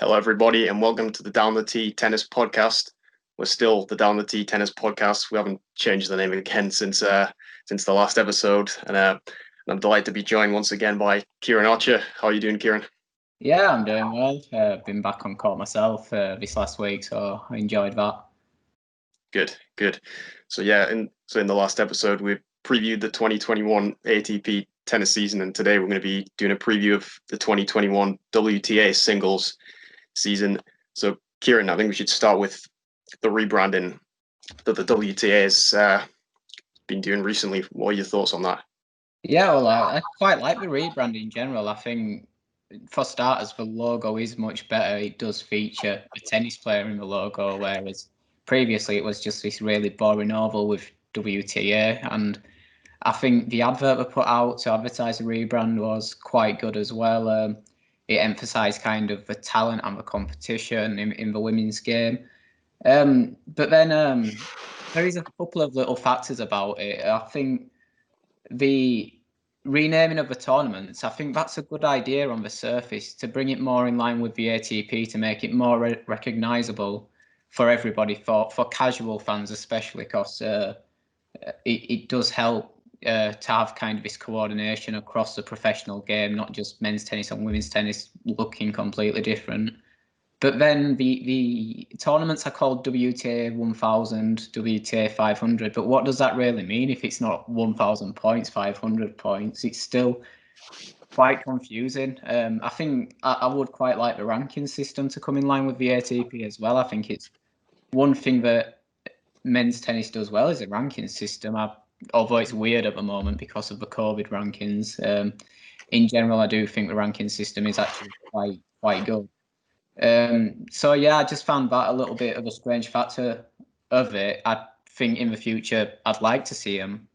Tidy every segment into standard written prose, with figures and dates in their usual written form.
Hello, everybody, and welcome to the Down the Tee Tennis Podcast. We're still the Down the Tee Tennis Podcast. We haven't changed the name again since the last episode, and I'm delighted to be joined once again by Kieran Archer. How are you doing, Kieran? Yeah, I'm doing well. Been back on court myself this last week, so I enjoyed that. Good. So in the last episode, we previewed the 2021 ATP tennis season, and today we're going to be doing a preview of the 2021 WTA singles season. So, Kieran, I think we should start with the rebranding that the WTA has been doing recently. What are your thoughts on that? Yeah, well, I quite like the rebrand in general. I think, for starters, the logo is much better. It does feature a tennis player in the logo, whereas previously it was just this really boring oval with WTA. And I think the advert they put out to advertise the rebrand was quite good as well. It emphasised kind of the talent and the competition in the women's game. But then there is a couple of little factors about it. I think the renaming of the tournaments, I think that's a good idea on the surface to bring it more in line with the ATP, to make it more recognisable for everybody, for casual fans especially, because it does help to have kind of this coordination across the professional game, not just men's tennis and women's tennis looking completely different. But then the tournaments are called WTA 1000, WTA 500. But what does that really mean if it's not 1000 points, 500 points? It's still quite confusing. I think I would quite like the ranking system to come in line with the ATP as well. I think it's one thing that men's tennis does well is a ranking system. Although it's weird at the moment because of the COVID rankings. In general, I do think the ranking system is actually quite good. So yeah, I just found that a little bit of a strange factor of it. I think in the future, I'd like to see them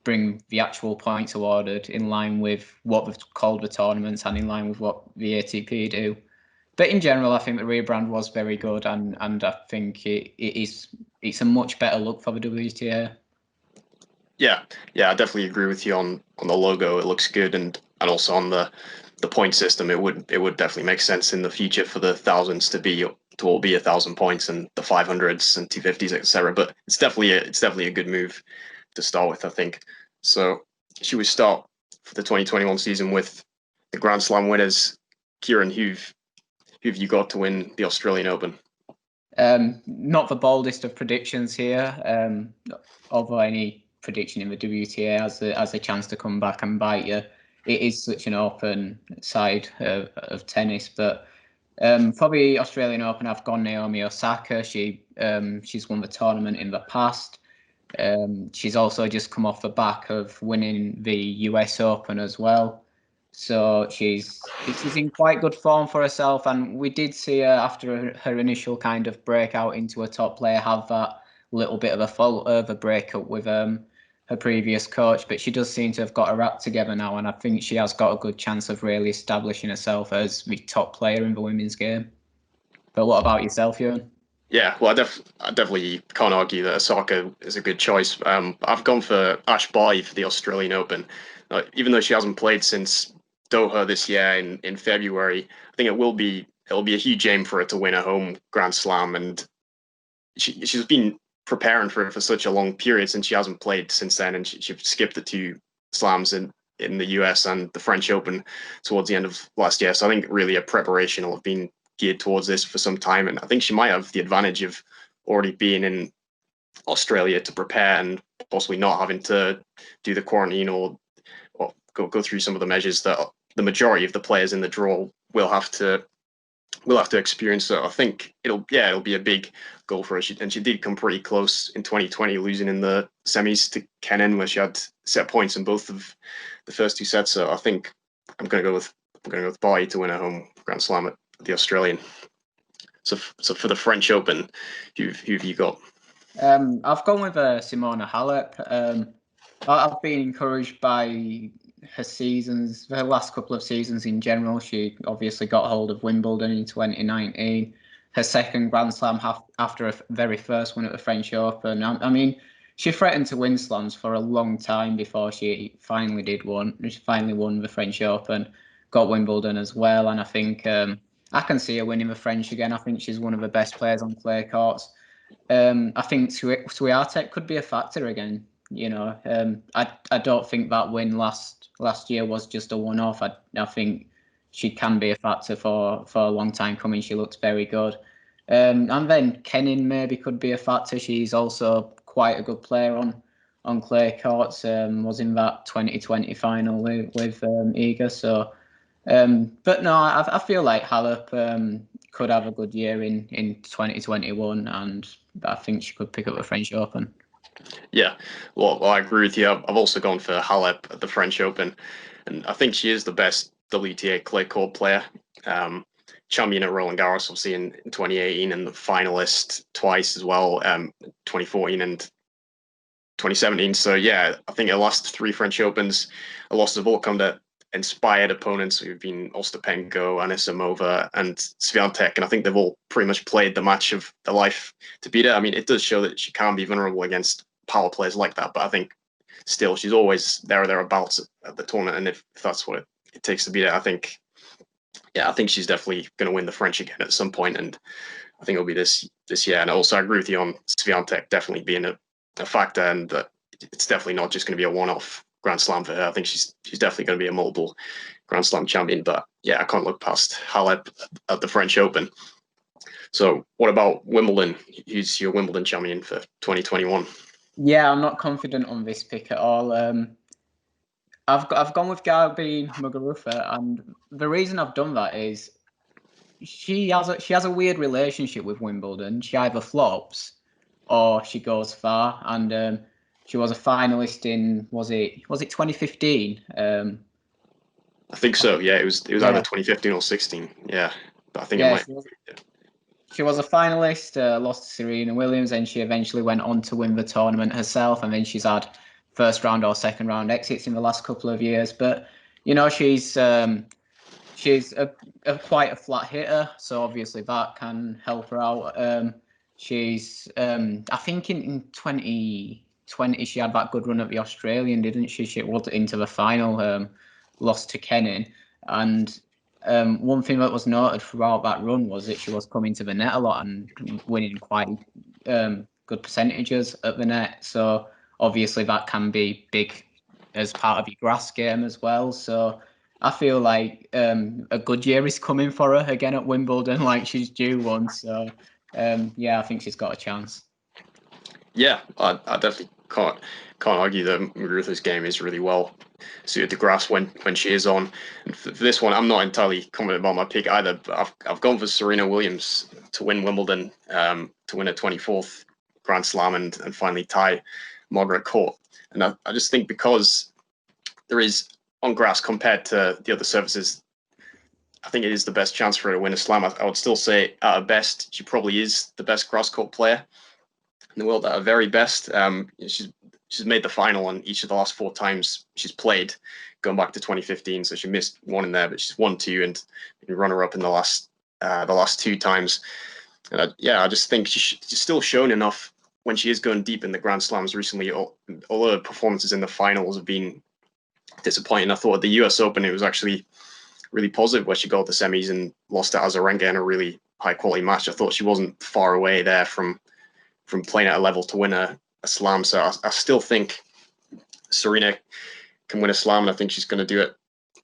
bring the actual points awarded in line with what they've called the tournaments and in line with what the ATP do. But in general, I think the rebrand was very good, and I think it's a much better look for the WTA. Yeah, I definitely agree with you on the logo. It looks good, and also on the point system, it would definitely make sense in the future for the thousands to all be 1,000 points, and the 500s and 250s, etc. But it's definitely a good move to start with, I think. So should we start for the 2021 season with the Grand Slam winners? Kieran, who've you got to win the Australian Open? Not the boldest of predictions here, although any prediction in the WTA has a chance to come back and bite you. It is such an open side of tennis, but for the Australian Open, I've gone Naomi Osaka. She's won the tournament in the past. She's also just come off the back of winning the US Open as well. So she's in quite good form for herself, and we did see her after her initial kind of breakout into a top player have that little bit of a fault over breakup with her previous coach, but she does seem to have got her act together now, and I think she has got a good chance of really establishing herself as the top player in the women's game. But what about yourself, Ewan? Yeah, well, I definitely can't argue that Osaka is a good choice. I've gone for Ash Barty for the Australian Open. Even though she hasn't played since Doha this year in February, I think it'll be a huge aim for her to win a home Grand Slam, and she's been preparing for it for such a long period since she hasn't played since then, and she skipped the two slams in the US and the French Open towards the end of last year. So I think really a preparation will have been geared towards this for some time, and I think she might have the advantage of already being in Australia to prepare and possibly not having to do the quarantine or go through some of the measures that the majority of the players in the draw will have to experience. So I think it'll be a big goal for her. She did come pretty close in 2020, losing in the semis to Kenin, where she had set points in both of the first two sets. So I think I'm going to go with Barty to win a home Grand Slam at the Australian. So for the French Open, who've you got? I've gone with Simona Halep. I've been encouraged by her last couple of seasons in general. She obviously got hold of Wimbledon in 2019, her second Grand Slam after her very first one at the French Open. I mean, she threatened to win slams for a long time before she finally did one. She finally won the French Open, got Wimbledon as well, and I think I can see her winning the French again. I think she's one of the best players on clay courts. I think Swiatek could be a factor again. I don't think that win last year was just a one-off. I think she can be a factor for a long time coming. She looks very good. And then Kenin maybe could be a factor. She's also quite a good player on clay courts. Was in that 2020 final with Iga. So, but no, I feel like Halep could have a good year in 2021, and I think she could pick up the French Open. Yeah, well, I agree with you. I've also gone for Halep at the French Open, and I think she is the best WTA clay court player. Champion at Roland Garros, obviously in 2018, and the finalist twice as well, 2014 and 2017. So yeah, I think her last three French Opens, her losses have all come to inspired opponents who've been Ostapenko, Anisimova, and Swiatek, and I think they've all pretty much played the match of their life to beat her. I mean, it does show that she can be vulnerable against power players like that, but I think still she's always there or thereabouts at the tournament, and if that's what it takes to beat her, I think she's definitely going to win the French again at some point, and I think it'll be this year. And also, I agree with you on Swiatek definitely being a factor, and that it's definitely not just going to be a one-off Grand Slam for her. I think she's definitely going to be a multiple Grand Slam champion. But yeah, I can't look past Halep at the French Open. So what about Wimbledon? Who's your Wimbledon champion for 2021? Yeah, I'm not confident on this pick at all. I've gone with Garbine Muguruza, and the reason I've done that is she has a weird relationship with Wimbledon. She either flops or she goes far, and she was a finalist in was it 2015? I think so. Yeah, it was either 2015 or 16. Yeah, but I think it might. She was a finalist, lost to Serena Williams, and she eventually went on to win the tournament herself. And then she's had first round or second round exits in the last couple of years. But she's quite a flat hitter, so obviously that can help her out. She's I think in 2020 she had that good run at the Australian, didn't she? She was into the final, lost to Kenin, and one thing that was noted throughout that run was that she was coming to the net a lot and winning quite good percentages at the net. So obviously that can be big as part of your grass game as well. So I feel like a good year is coming for her again at Wimbledon, like she's due one. So I think she's got a chance. Yeah, I definitely can't argue that Muguruza's game is really well suited to grass when she is on. And for this one, I'm not entirely confident about my pick either. But I've gone for Serena Williams to win Wimbledon, to win a 24th Grand Slam and finally tie Margaret Court. And I just think because there is on grass compared to the other surfaces, I think it is the best chance for her to win a slam. I would still say at her best, she probably is the best grass court player in the world at her very best. She's made the final on each of the last 4 times she's played, going back to 2015. So she missed one in there, but she's won 2 and runner up in the last 2 times. And I just think she's still shown enough when she is going deep in the Grand Slams recently. Although her performances in the finals have been disappointing, I thought at the US Open it was actually really positive, where she got the semis and lost to Azarenka in a really high quality match. I thought she wasn't far away there from playing at a level to win a slam. So I still think Serena can win a slam, and I think she's going to do it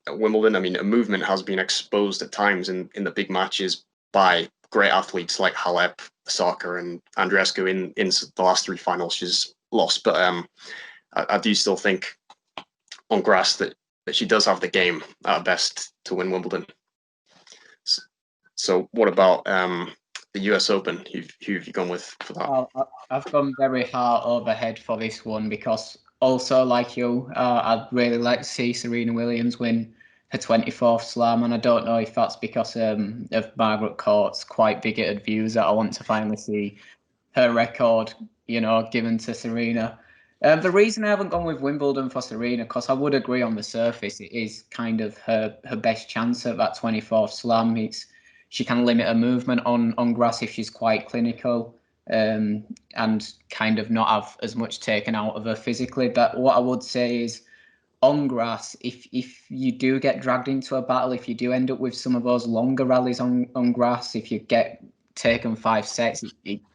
at Wimbledon. I mean, a movement has been exposed at times in the big matches by great athletes like Halep, Sakari, and Andreescu in the last 3 finals she's lost. But I do still think on grass that she does have the game at her best to win Wimbledon. So what about the US Open? Who have you gone with for that? I've gone very hard overhead for this one because also, like you, I'd really like to see Serena Williams win her 24th slam, and I don't know if that's because of Margaret Court's quite bigoted views that I want to finally see her record, given to Serena. The reason I haven't gone with Wimbledon for Serena, because I would agree on the surface, it is kind of her best chance at that 24th slam. She can limit her movement on grass if she's quite clinical, and kind of not have as much taken out of her physically. But what I would say is on grass, if you do get dragged into a battle, if you do end up with some of those longer rallies on grass, if you get taken 5 sets,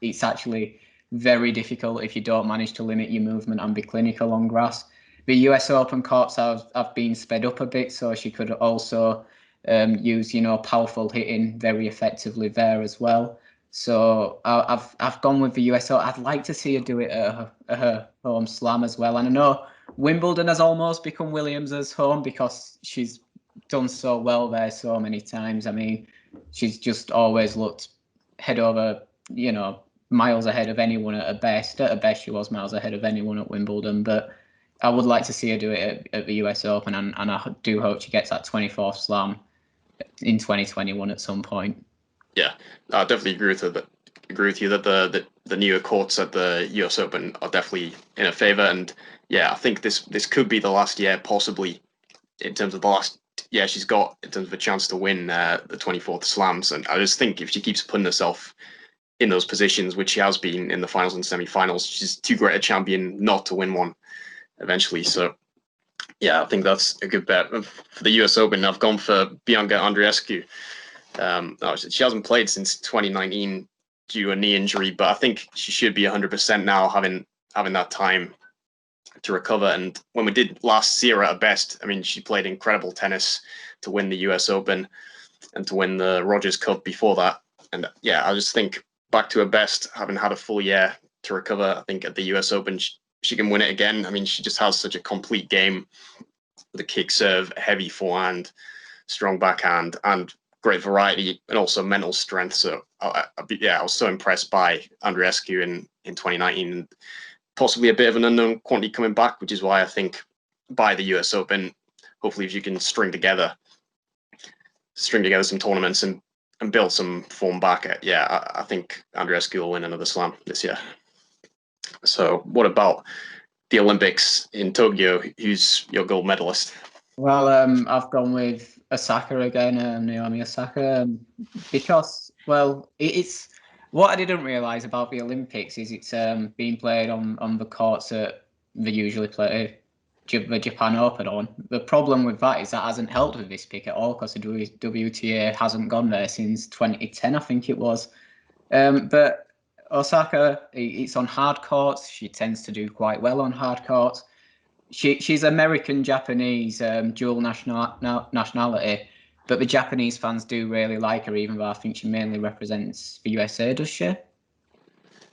it's actually very difficult if you don't manage to limit your movement and be clinical on grass. The US Open courts have been sped up a bit, so she could also use, powerful hitting very effectively there as well. So I've gone with the US Open. I'd like to see her do it at her home slam as well. And I know Wimbledon has almost become Williams's home because she's done so well there so many times. I mean, she's just always looked head over, miles ahead of anyone at her best. At her best, she was miles ahead of anyone at Wimbledon. But I would like to see her do it at the US Open, and I do hope she gets that 24th slam in 2021 at some point. Yeah, I definitely agree with you that the newer courts at the US Open are definitely in her favor. And yeah, I think this could be the last year, possibly, in terms of the last year she's got in terms of a chance to win the 24th slams. And I just think if she keeps putting herself in those positions, which she has been in the finals and semi-finals, she's too great a champion not to win one eventually. So yeah, I think that's a good bet. For the US Open, I've gone for Bianca Andreescu. She hasn't played since 2019 due to a knee injury, but I think she should be 100% now, having that time to recover. And when we did last see her at her best, I mean, she played incredible tennis to win the US Open and to win the Rogers Cup before that. And yeah, I just think back to her best, having had a full year to recover. I think at the US Open, she can win it again. I mean, she just has such a complete game with a kick serve, heavy forehand, strong backhand, and great variety, and also mental strength. So I was so impressed by Andreescu in 2019. Possibly a bit of an unknown quantity coming back, which is why I think by the US Open, hopefully if you can string together some tournaments and build some form back, I think Andreescu will win another slam this year. So what about the Olympics in Tokyo? Who's your gold medalist? Well, I've gone with Osaka again, Naomi Osaka, because, well, it's what I didn't realise about the Olympics is it's being played on the courts that they usually play the Japan Open on. The problem with that is that hasn't helped with this pick at all because the WTA hasn't gone there since 2010, I think it was. But Osaka, it's on hard courts. She tends to do quite well on hard courts. She's American Japanese, dual nationality, but the Japanese fans do really like her, even though I think she mainly represents the USA. Does she?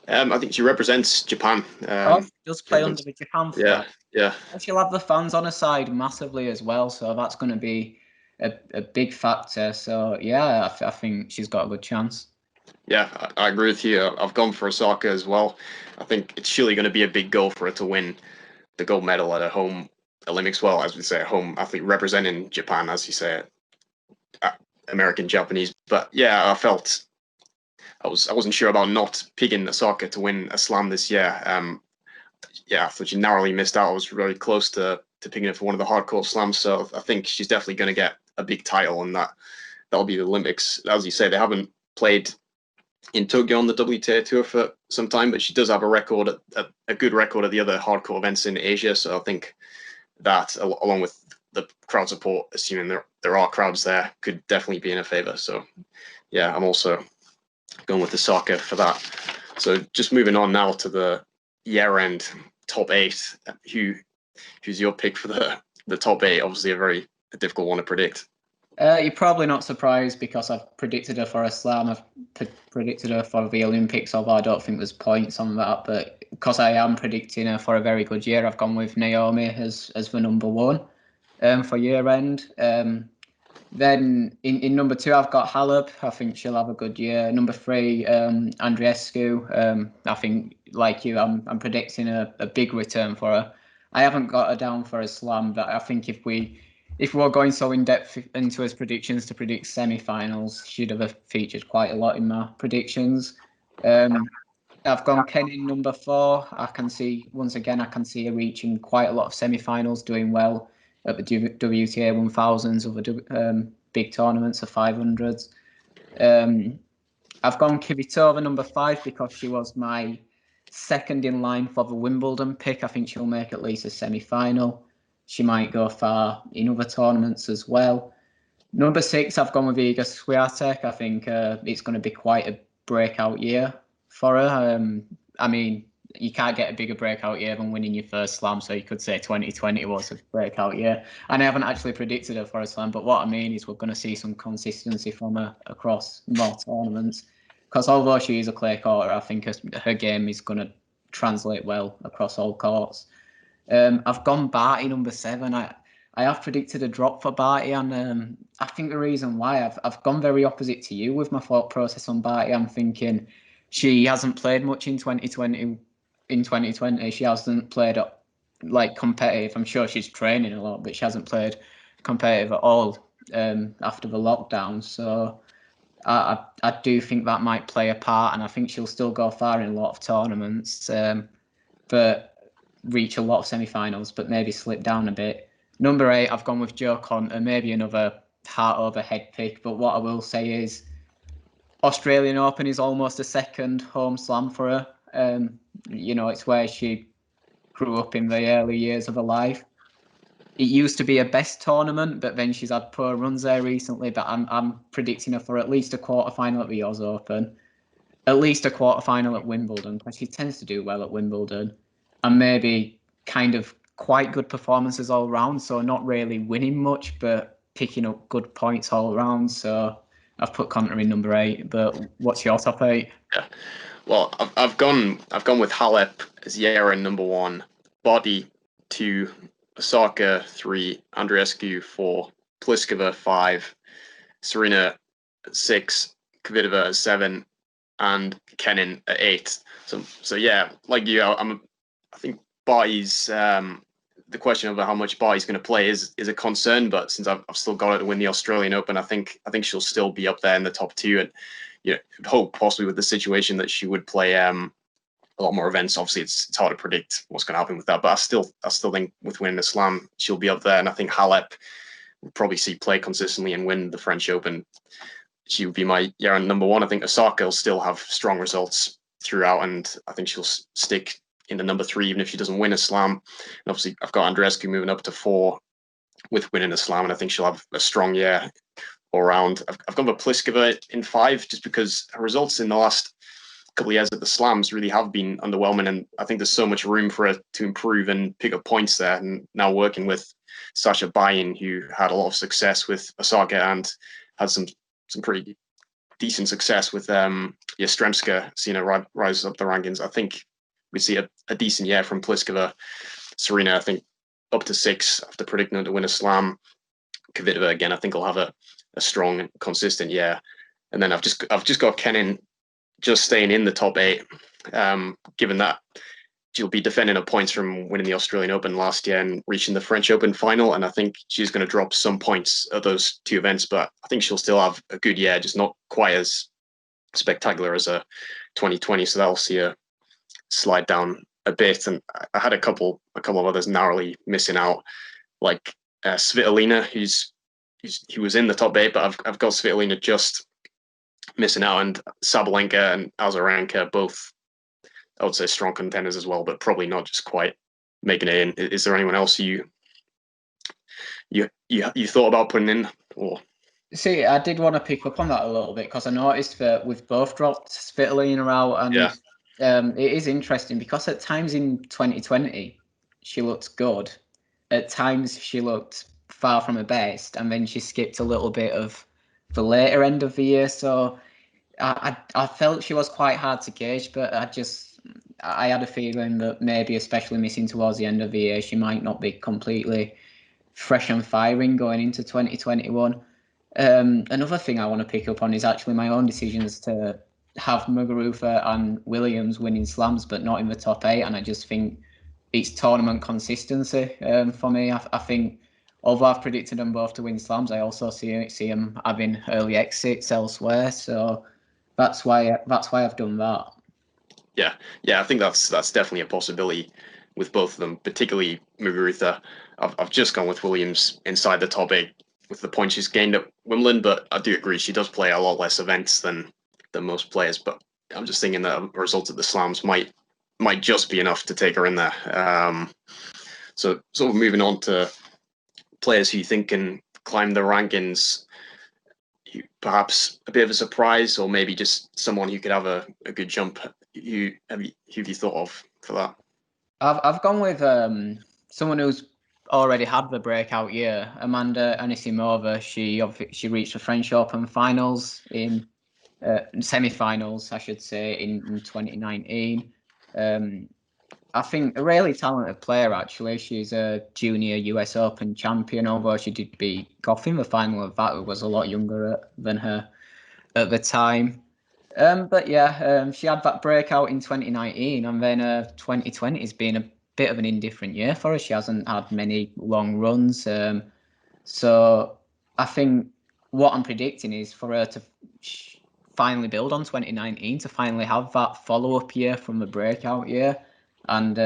I think she represents Japan. She does play under the Japan flag. Yeah. And she'll have the fans on her side massively as well, so that's going to be a big factor. So yeah, I think she's got a good chance. Yeah, I agree with you. I've gone for Osaka as well. I think it's surely going to be a big goal for her to win the gold medal at a home Olympics. Well, as we say, a home athlete representing Japan, as you say, American Japanese. But yeah, I wasn't sure about not picking Osaka to win a slam this year. I thought she narrowly missed out. I was really close to picking her for one of the hardcore slams. So I think she's definitely going to get a big title, and that'll be the Olympics. As you say, they haven't played in Tokyo on the WTA tour for some time, but she does have a good record at the other hardcore events in Asia. So I think that, along with the crowd support, assuming there are crowds there, could definitely be in her favor. So yeah, I'm also going with Osaka for that. So just moving on now to the year-end top 8. Who's your pick for the top 8? Obviously a very difficult one to predict. You're probably not surprised because I've predicted her for a slam. I've predicted her for the Olympics, although I don't think there's points on that. But because I am predicting her for a very good year, I've gone with Naomi as the number 1 for year end. Then in number 2, I've got Halep. I think she'll have a good year. Number 3, Andreescu. I think, like you, I'm predicting a big return for her. I haven't got her down for a slam, but I think if we're going so in depth into his predictions to predict semi-finals, she'd have featured quite a lot in my predictions. I've gone Ken in number 4. I can see her reaching quite a lot of semi-finals, doing well at the WTA 1000s, other big tournaments of 500s. I've gone Kvitova number 5 because she was my second in line for the Wimbledon pick. I think she'll make at least a semi-final. she might go far in other tournaments as well. Number 6, I've gone with Iga Swiatek. I think it's going to be quite a breakout year for her. I mean, you can't get a bigger breakout year than winning your first slam, so you could say 2020 was a breakout year. And I haven't actually predicted her for a slam, but what I mean is we're going to see some consistency from her across more tournaments. Because although she is a clay courter, I think her game is going to translate well across all courts. I've gone Barty number 7. I have predicted a drop for Barty, and I think the reason why I've gone very opposite to you with my thought process on Barty. I'm thinking she hasn't played much in 2020. In 2020, she hasn't played like competitive. I'm sure she's training a lot, but she hasn't played competitive at all after the lockdown. So I do think that might play a part, and I think she'll still go far in a lot of tournaments, but reach a lot of semi-finals, but maybe slip down a bit. Number 8, I've gone with Jo Konta, maybe another heart over head pick. But what I will say is Australian Open is almost a second home slam for her. It's where she grew up in the early years of her life. It used to be a best tournament, but then she's had poor runs there recently. But I'm predicting her for at least a quarterfinal at the Oz Open, at least a quarterfinal at Wimbledon, because she tends to do well at Wimbledon, and maybe kind of quite good performances all round. So not really winning much, but picking up good points all around. So I've put Konta in number 8. But what's your top 8? Yeah. Well, I've gone with Halep as Yera number 1, Barty 2, Osaka 3, Andreescu 4, Pliskova 5, Serena 6, Kvitova 7, and Kenin at 8. So yeah, like you, I think Barty's the question of how much Barty's going to play is a concern, but since I've still got her to win the Australian Open, I think she'll still be up there in the top 2, and hope possibly with the situation that she would play a lot more events. Obviously, it's hard to predict what's going to happen with that, but I still think with winning the Slam, she'll be up there, and I think Halep will probably see play consistently and win the French Open. She would be my number 1. I think Osaka will still have strong results throughout, and I think she'll stick in the number 3 even if she doesn't win a Slam. And obviously, I've got Andreescu moving up to 4 with winning a Slam, and I think she'll have a strong year all round. I've gone with Pliskova in 5 just because her results in the last couple of years at the Slams really have been underwhelming, and I think there's so much room for her to improve and pick up points there. And now working with Sasha Bayin, who had a lot of success with Osaka and had some pretty decent success with Yastremska, seeing her rise up the rankings, I think we see a decent year from Pliskova. Serena, I think, up to 6 after predicting her to win a Slam. Kvitova, again, I think will have a strong and consistent year. And then I've just got Kenin just staying in the top 8, given that she'll be defending her points from winning the Australian Open last year and reaching the French Open final. And I think she's going to drop some points at those 2 events, but I think she'll still have a good year, just not quite as spectacular as a 2020. So that'll see her slide down a bit. And I had a couple of others narrowly missing out, like Svitolina, he was in the top 8, but I've got Svitolina just missing out, and Sabalenka and Azarenka, both I would say strong contenders as well, but probably not just quite making it in. Is there anyone else you thought about putting in? Or see, I did want to pick up on that a little bit because I noticed that we've both dropped Svitolina out, and it is interesting because at times in 2020 she looked good, at times she looked far from her best, and then she skipped a little bit of the later end of the year. So I felt she was quite hard to gauge, but I had a feeling that maybe, especially missing towards the end of the year, she might not be completely fresh and firing going into 2021. Another thing I want to pick up on is actually my own decisions to have Muguruza and Williams winning slams, but not in the top 8. And I just think it's tournament consistency for me. I think, although I've predicted them both to win slams, I also see them having early exits elsewhere. So that's why I've done that. Yeah, I think that's definitely a possibility with both of them, particularly Muguruza. I've just gone with Williams inside the top 8 with the points she's gained at Wimbledon, but I do agree she does play a lot less events than most players. But I'm just thinking that results at the slams might just be enough to take her in there. So sort of moving on to players who you think can climb the rankings, perhaps a bit of a surprise, or maybe just someone who could have a good jump. Who have you thought of for that? I've gone with someone who's already had the breakout year, Amanda Anisimova. She reached the French Open finals in semi-finals, I should say, in 2019. I think a really talented player, actually. She's a junior US Open champion, although she did beat Goff in the final of that, who was a lot younger than her at the time. But yeah, she had that breakout in 2019, and then 2020 has been a bit of an indifferent year for her. She hasn't had many long runs. So I think what I'm predicting is for her to finally build on 2019, to finally have that follow-up year from the breakout year, and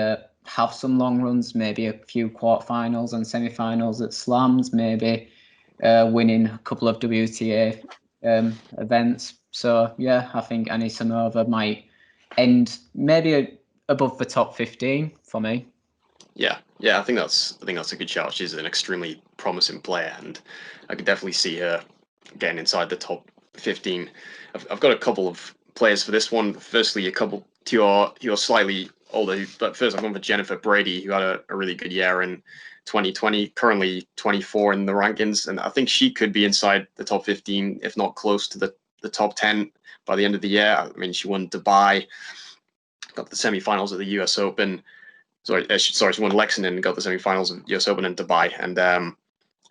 have some long runs, maybe a few quarterfinals and semi-finals at slams, maybe winning a couple of WTA events. So yeah, I think Anisimova might end maybe above the top 15 for me. Yeah, I think that's a good shout. She's an extremely promising player, and I could definitely see her getting inside the top 15. I've got a couple of players for this one. Firstly, a couple who are slightly older, but first I've gone for Jennifer Brady, who had a really good year in 2020, currently 24 in the rankings, and I think she could be inside the top 15, if not close to the top 10 by the end of the year. I mean, she won Dubai, got the semi-finals of the US Open. She won Lexington and got the semi-finals of US Open in Dubai, and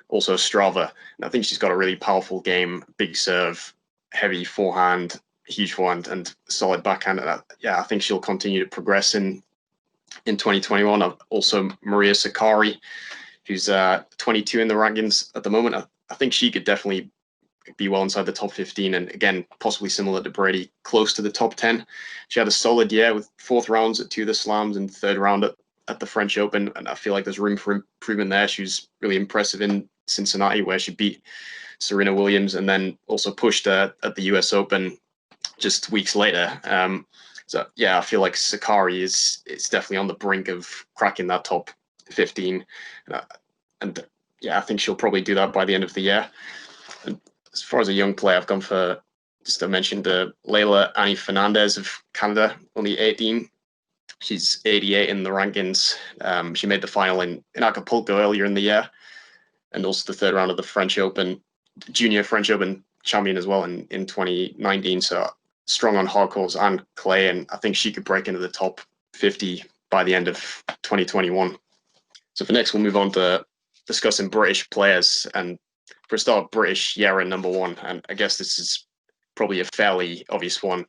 also Strava. And I think she's got a really powerful game, big serve, heavy forehand, huge forehand, and solid backhand. And I think she'll continue to progress in 2021. Also Maria Sakari, who's 22 in the rankings at the moment. I think she could definitely be well inside the top 15, and again, possibly similar to Brady, close to the top 10. She had a solid year with fourth rounds at two of the slams and third round at the French Open, and I feel like there's room for improvement there. She was really impressive in Cincinnati, where she beat Serena Williams and then also pushed at the US Open just weeks later. So yeah, I feel like Sakari is definitely on the brink of cracking that top 15, and yeah, I think she'll probably do that by the end of the year. And as far as a young player, I've gone for, just to mention, Leila Annie Fernandez of Canada, only 18. She's 88 in the rankings. She made the final in Acapulco earlier in the year, and also the third round of the French Open, junior French Open champion as well in 2019. So strong on hard courts and clay, and I think she could break into the top 50 by the end of 2021. So for next, we'll move on to discussing British players. And for a start, British Yara number one. And I guess this is probably a fairly obvious one,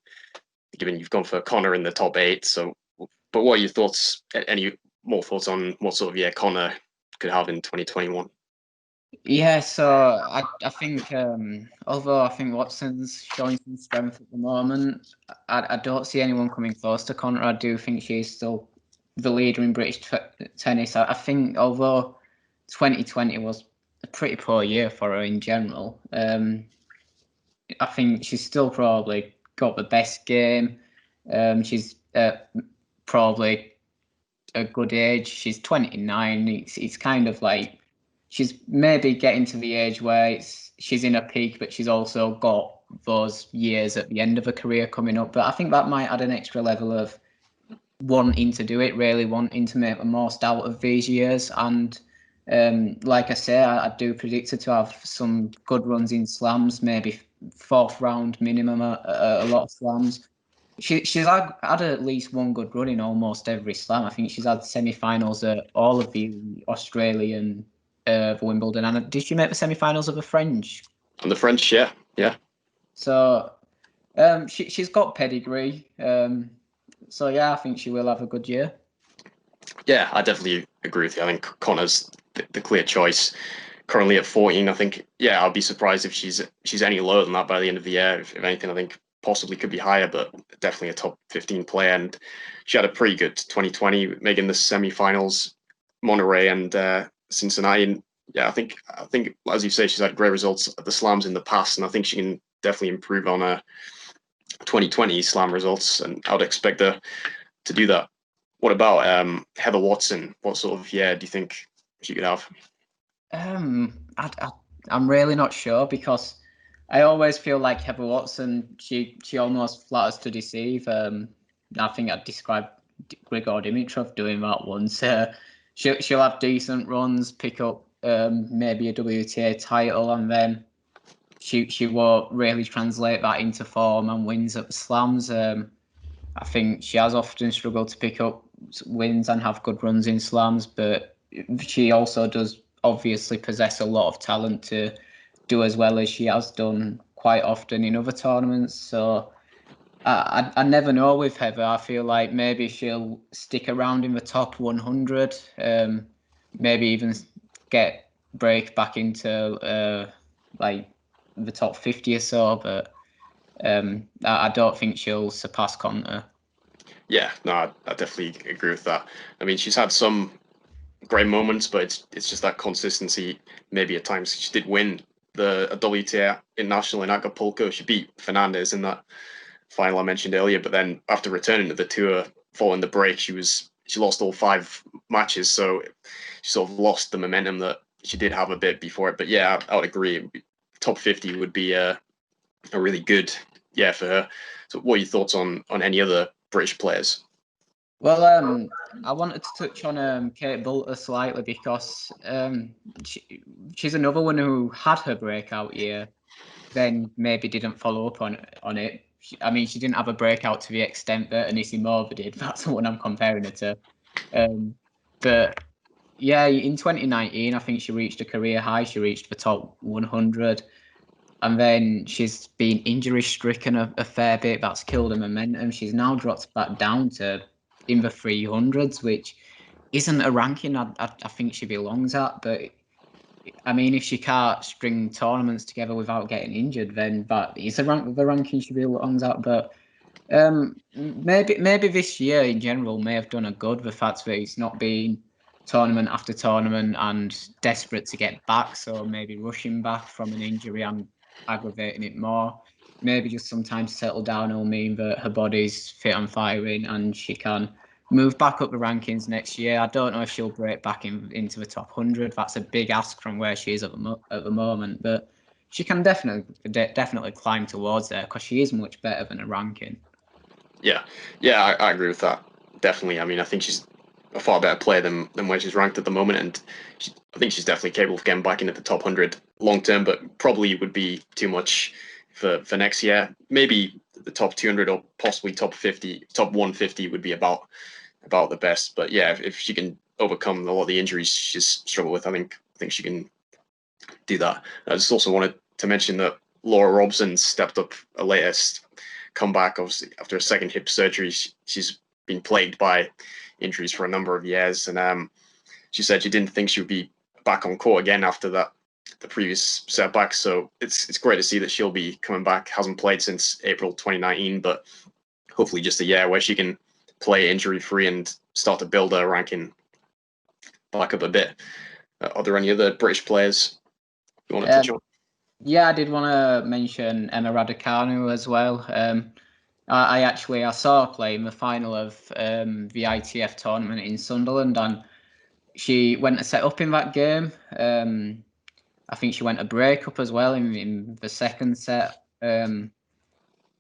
given you've gone for Connor in the top 8. So, but what are your thoughts? Any more thoughts on what sort of year Connor could have in 2021? Yeah, so I think although I think Watson's showing some strength at the moment, I don't see anyone coming close to Connor. I do think she's still the leader in British tennis. I think although 2020 was a pretty poor year for her in general, I think she's still probably got the best game. She's probably a good age. She's 29. It's kind of like she's maybe getting to the age where she's in a peak, but she's also got those years at the end of her career coming up. But I think that might add an extra level of wanting to do it, really wanting to make the most out of these years. And like I say, I do predict her to have some good runs in slams, maybe fourth round minimum, a lot of slams. She's had at least one good run in almost every slam. I think she's had semi-finals at all of the Australian Wimbledon. And did she make the semi-finals of the French? On the French, yeah. So she's got pedigree. So yeah, I think she will have a good year. Yeah, I definitely agree with you. I think Connor's the clear choice. Currently at 14, I think. Yeah, I'll be surprised if she's any lower than that by the end of the year. If anything, I think possibly could be higher, but definitely a top 15 player. And she had a pretty good 2020, making the semi-finals, Monterey and Cincinnati. And yeah, I think as you say, she's had great results at the slams in the past, and I think she can definitely improve on 2020 slam results, and I would expect her to do that. What about Heather Watson? What sort of year do you think she could have? I'm really not sure, because I always feel like Heather Watson, she almost flatters to deceive. I think I'd describe Grigor Dimitrov doing that once. She'll have decent runs, pick up maybe a WTA title, and then she won't really translate that into form and wins at the slams. I think she has often struggled to pick up wins and have good runs in slams, but she also does obviously possess a lot of talent to do as well as she has done quite often in other tournaments. So I never know with Heather. I feel like maybe she'll stick around in the top 100, maybe even break back into like the top 50 or so, but I don't think she'll surpass Conter. Yeah, no, I definitely agree with that. I mean, she's had some great moments, but it's just that consistency. Maybe at times she did win the WTA International in Acapulco. She beat Fernandez in that final I mentioned earlier, but then after returning to the tour following the break, she lost all 5 matches, so she sort of lost the momentum that she did have a bit before it. But yeah, I would agree. Top 50 would be a really good yeah for her. So, what are your thoughts on any other British players? Well, I wanted to touch on Kate Volta slightly, because she's another one who had her breakout year, then maybe didn't follow up on it. I mean, she didn't have a breakout to the extent that Anisimova did. That's the one I'm comparing her to. But yeah, in 2019, I think she reached a career high. She reached the top 100. And then she's been injury stricken a fair bit. That's killed her momentum. She's now dropped back down to in the 300s, which isn't a ranking I think she belongs at. But I mean, if she can't string tournaments together without getting injured, then that is the ranking she belongs at. But maybe this year in general may have done a good. The fact that it's not been tournament after tournament and desperate to get back, so maybe rushing back from an injury and aggravating it more. Maybe just sometimes settle down will mean that her body's fit and firing and she can move back up the rankings next year. I don't know if she'll break back into the top 100. That's a big ask from where she is at the moment, but she can definitely climb towards there, because she is much better than a ranking. Yeah, I agree with that. Definitely. I mean, I think she's a far better player than where she's ranked at the moment, and I think she's definitely capable of getting back into the top 100 long term. But probably would be too much for next year. Maybe the top 200 or possibly top 50, top 150 would be about the best. But yeah, if she can overcome a lot of the injuries she's struggled with, I think she can do that. I just also wanted to mention that Laura Robson stepped up a latest comeback, obviously after a second hip surgery. She's been plagued by injuries for a number of years, and she said she didn't think she would be back on court again after the previous setback. So it's great to see that she'll be coming back. Hasn't played since April 2019, but hopefully just a year where she can play injury free and start to build her ranking back up a bit. Are there any other British players you want to touch on? Yeah, I did want to mention Emma Radicanu as well. I saw her play in the final of the ITF tournament in Sunderland, and she went to set up in that game. I think she went to break up as well in the second set.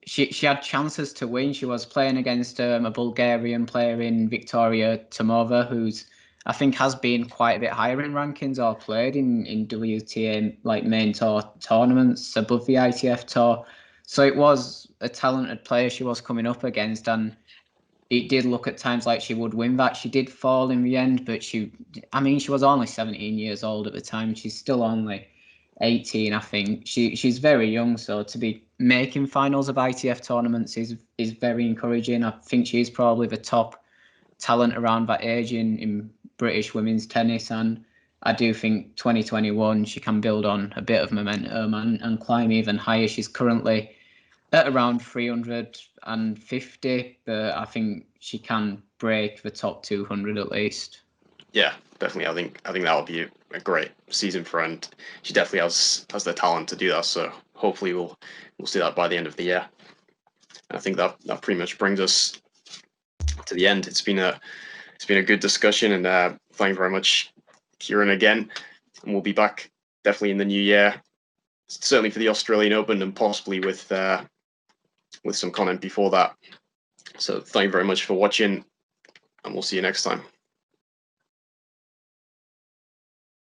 She had chances to win. She was playing against a Bulgarian player in Victoria Tomova, who's I think has been quite a bit higher in rankings or played in WTA like main tour tournaments above the ITF tour. So it was a talented player she was coming up against, and it did look at times like she would win that. She did fall in the end, but she was only 17 years old at the time. She's still only 18, I think. She's very young, so to be making finals of ITF tournaments is very encouraging. I think she's probably the top talent around that age in British women's tennis, and I do think 2021 she can build on a bit of momentum and climb even higher. She's currently at around 350, but I think she can break the top 200 at least. Yeah, definitely. I think that'll be a great season for her, and she definitely has the talent to do that. So hopefully we'll see that by the end of the year. And I think that pretty much brings us to the end. It's been a it's been a good discussion, and thank you very much, Kieran, again. And we'll be back definitely in the new year, certainly for the Australian Open, and possibly with some content before that. So thank you very much for watching, and we'll see you next time.